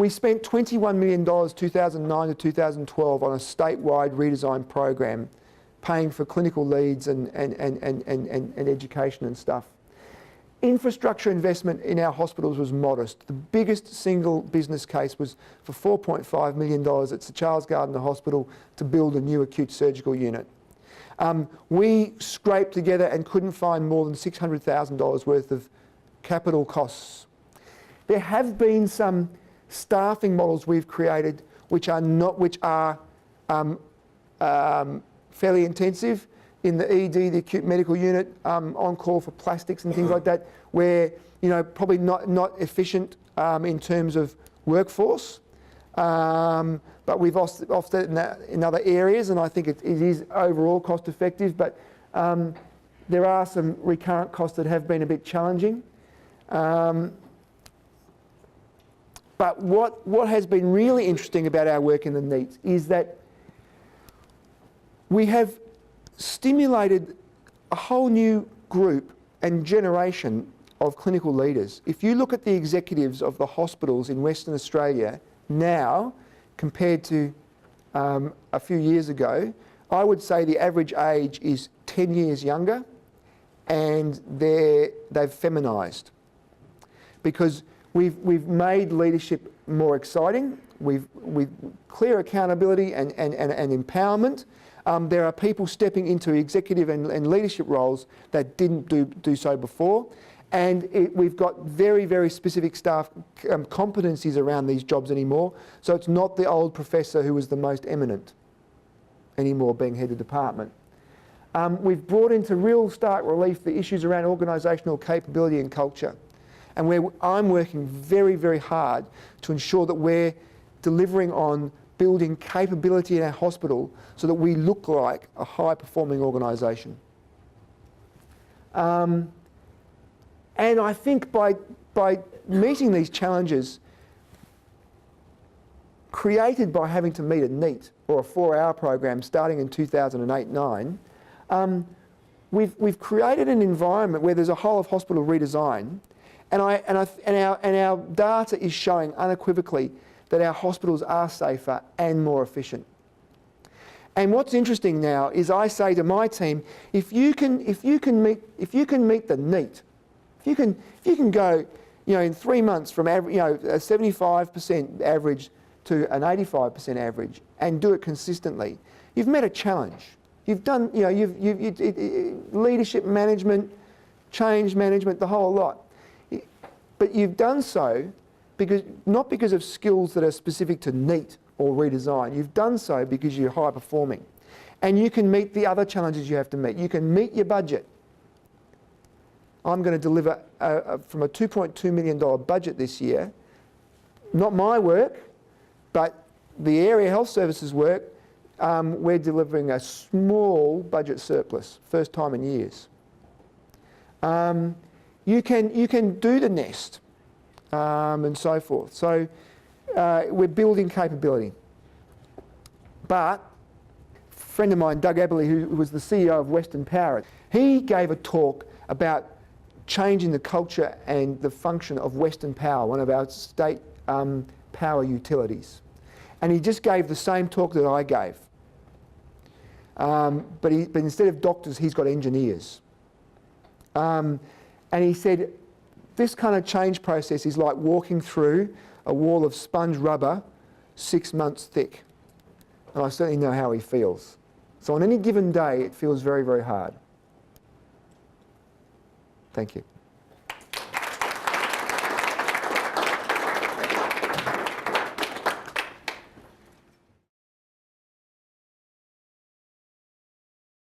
We spent $21 million 2009 to 2012 on a statewide redesign program, paying for clinical leads and education and stuff. Infrastructure investment in our hospitals was modest. The biggest single business case was for $4.5 million at Sir Charles Gardner Hospital to build a new acute surgical unit. We scraped together and couldn't find more than $600,000 worth of capital costs. There have been some staffing models we've created which are fairly intensive. In the ED, the acute medical unit, on call for plastics and things like that, where probably not efficient in terms of workforce, but we've offset in other areas, and I think it is overall cost effective. But there are some recurrent costs that have been a bit challenging. But what has been really interesting about our work in the NEET is that we have stimulated a whole new group and generation of clinical leaders. If you look at the executives of the hospitals in Western Australia now compared to a few years ago, I would say the average age is 10 years younger, and they've feminised, because we've made leadership more exciting. We've clear accountability and empowerment. There are people stepping into executive and leadership roles that didn't do so before. And we've got very, very specific staff competencies around these jobs anymore. So it's not the old professor who was the most eminent anymore being head of department. We've brought into real stark relief the issues around organisational capability and culture. And I'm working very, very hard to ensure that we're delivering on building capability in our hospital so that we look like a high-performing organisation. And I think by meeting these challenges created by having to meet a NEET or a 4-hour program starting in 2008-9, we've created an environment where there's a whole of hospital redesign, and our data is showing unequivocally that our hospitals are safer and more efficient. And what's interesting now is I say to my team, if you can meet the NEET, if you can go, in 3 months from a 75% average to an 85% average and do it consistently, you've met a challenge. You've done, leadership management, change management, the whole lot. But you've done so not because of skills that are specific to NEET or redesign. You've done so because you're high performing. And you can meet the other challenges you have to meet. You can meet your budget. I'm going to deliver from a $2.2 million budget this year. Not my work, but the area health services work. We're delivering a small budget surplus, first time in years. You can do the nest. And so forth. So we're building capability. But a friend of mine, Doug Aberley, who was the CEO of Western Power, he gave a talk about changing the culture and the function of Western Power, one of our state power utilities. And he just gave the same talk that I gave. But instead of doctors, he's got engineers. And he said, this kind of change process is like walking through a wall of sponge rubber 6 months thick. And I certainly know how he feels. So on any given day, it feels very, very hard. Thank you.